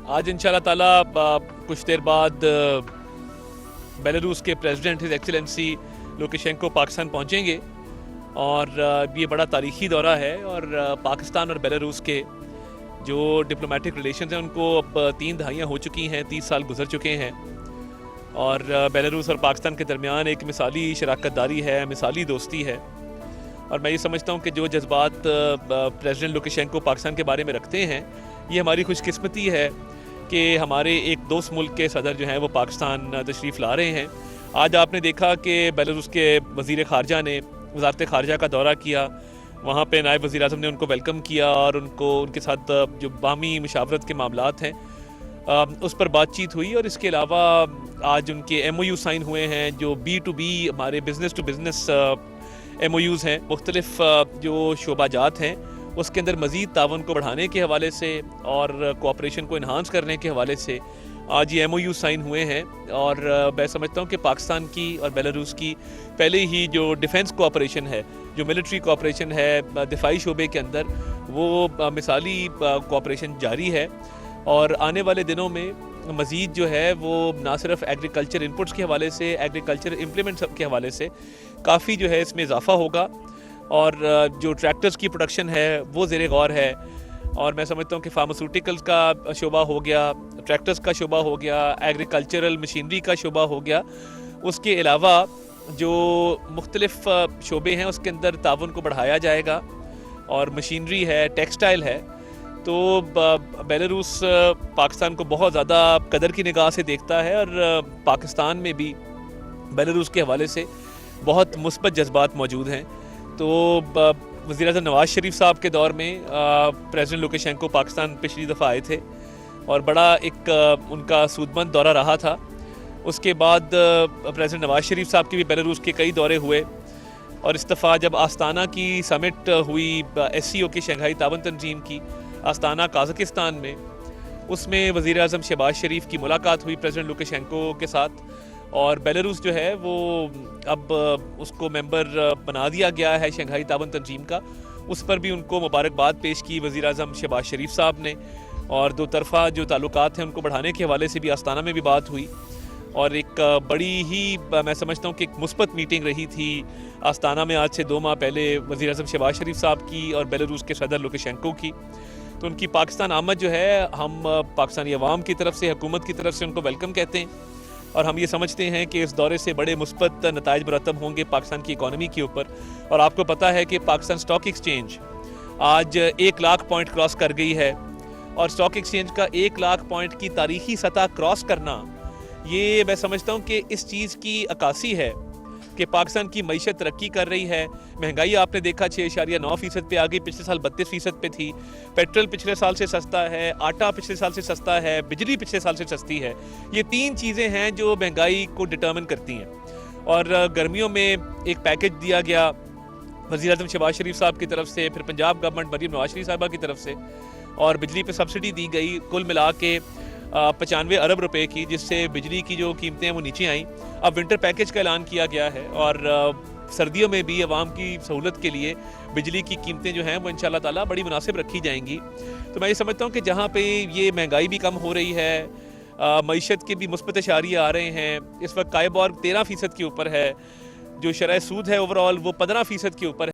आज इंशाल्लाह ताला कुछ देर बाद बेलारूस के president his excellency Lukashenko Pakistan पहुंचेंगे और ये बड़ा तारीखी दौरा है। और पाकिस्तान और बेलारूस के जो डिप्लोमेटिक रिलेशंस हैं उनको अब 3 दहाइयाँ हो चुकी हैं, 30 साल गुजर चुके हैं। और बेलारूस और पाकिस्तान के दरमियान एक मिसाली शराकतदारी है, मिसाली दोस्ती है। और मैं ये समझता हूँ कि जो जज्बात प्रेसिडेंट लुकाशेंको पाकिस्तान के बारे में रखते हैं, ये हमारी खुशकिस्मती है कि हमारे एक दोस्त मुल्क के सदर जो हैं वो पाकिस्तान तशरीफ़ ला रहे हैं। आज आपने देखा कि बेलारूस के वज़ीर ख़ारजा ने वज़ारत ख़ारजा का दौरा किया, वहाँ पे नायब वज़ीर आज़म ने उनको वेलकम किया और उनके साथ जो बाहमी मुशावरत के मामलात हैं उस पर बातचीत हुई। और इसके अलावा आज उनके MOU साइन हुए हैं, जो B2B हमारे बिज़नेस टू बिज़नेस MOUs हैं, मुख्तलिफ जो शोबाजात हैं उसके अंदर मज़ीद तावन को बढ़ाने के हवाले से और कोऑपरेशन को इन्हांस करने के हवाले से आज ये MOU साइन हुए हैं। और मैं समझता हूँ कि पाकिस्तान की और बेलारूस की पहले ही जो डिफेंस कोऑपरेशन है, जो मिलिट्री कोऑपरेशन है दिफाई शोबे के अंदर, वो मिसाली कोऑपरेशन जारी है। और आने वाले दिनों में मज़ीद जो है वो ना सिर्फ एग्रीकल्चर इनपुट्स के हवाले से, एग्रीकल्चर इम्प्लीमेंट्स के हवाले से काफ़ी जो है इसमें इजाफा होगा। और जो ट्रैक्टर्स की प्रोडक्शन है वो ज़ेर गौर है। और मैं समझता हूँ कि फार्मास्यूटिकल्स का शोबा हो गया, ट्रैक्टर्स का शोबा हो गया, एग्रीकल्चरल मशीनरी का शोबा हो गया। उसके अलावा जो मुख्तलिफ शोबे हैं उसके अंदर ताउन को बढ़ाया जाएगा। और मशीनरी है, टेक्सटाइल है, तो बेलारूस पाकिस्तान को बहुत ज़्यादा कदर की निगाह से देखता है। और पाकिस्तान में भी बेलारूस के हवाले से बहुत मुस्बत जज्बात मौजूद हैं। तो वज़ीर-ए-आज़म नवाज़ शरीफ साहब के दौर में प्रेसिडेंट लुकाशेंको पाकिस्तान पिछली दफ़ा आए थे और बड़ा एक उनका सूदमंद दौरा रहा था। उसके बाद प्रेसिडेंट नवाज़ शरीफ साहब के भी बेलारूस के कई दौरे हुए। और इस दफ़ा जब आस्ताना की समिट हुई SCO की शंघाई तावन तंजीम की, आस्ताना काज़ाकिस्तान में, उसमें वज़ीर-ए-आज़म शहबाज शरीफ की मुलाकात हुई प्रेसिडेंट लुकाशेंको के साथ। और बेलारूस जो है वो अब उसको मेंबर बना दिया गया है शंघाई तावन तंजीम का। उस पर भी उनको मुबारकबाद पेश की वज़ीर-ए-आज़म शहबाज शरीफ साहब ने। और दो तरफ़ा जो ताल्लुकात हैं उनको बढ़ाने के हवाले से भी आस्ताना में भी बात हुई। और एक बड़ी ही मैं समझता हूँ कि एक मुस्बत मीटिंग रही थी आस्ताना में आज से 2 माह पहले वज़ीर-ए-आज़म शहबाज शरीफ साहब की और बेलारूस के सदर लुकाशेंको की। तो उनकी पाकिस्तान आमद जो है, हम पाकिस्तानी अवाम की तरफ से, हुकूमत की तरफ से उनको वेलकम कहते हैं। और हम ये समझते हैं कि इस दौरे से बड़े मुस्बत नताइज मुरतब होंगे पाकिस्तान की इकॉनमी के ऊपर। और आपको पता है कि पाकिस्तान स्टॉक एक्सचेंज आज 1 लाख पॉइंट क्रॉस कर गई है। और स्टॉक एक्सचेंज का 1 लाख पॉइंट की तारीखी सतह क्रॉस करना, ये मैं समझता हूँ कि इस चीज़ की अक्कासी है कि पाकिस्तान की मईशत तरक्की कर रही है। महंगाई आपने देखा 6.9% पे आ गई, पिछले साल 32% पे थी। पेट्रोल पिछले साल से सस्ता है, आटा पिछले साल से सस्ता है, बिजली पिछले साल से सस्ती है। ये 3 चीज़ें हैं जो महंगाई को डिटर्मिन करती हैं। और गर्मियों में एक पैकेज दिया गया वज़ीर-ए-आज़म शहबाज शरीफ साहब की तरफ से, फिर पंजाब गवर्नमेंट मरीम नवाज शरीफ साहबा की तरफ से, और बिजली पे सब्सिडी दी गई कुल मिला के 95 अरब रुपए की, जिससे बिजली की जो कीमतें हैं वो नीचे आईं। अब विंटर पैकेज का ऐलान किया गया है और सर्दियों में भी अवाम की सहूलत के लिए बिजली की कीमतें जो हैं वो इंशाल्लाह ताला बड़ी मुनासिब रखी जाएंगी। तो मैं ये समझता हूँ कि जहाँ पे ये महंगाई भी कम हो रही है, मईशत के भी मुस्बत इशारे आ रहे हैं। इस वक्त कायबोर 13% के ऊपर है, जो शरह सूद है ओवरऑल वो 15% के ऊपर है।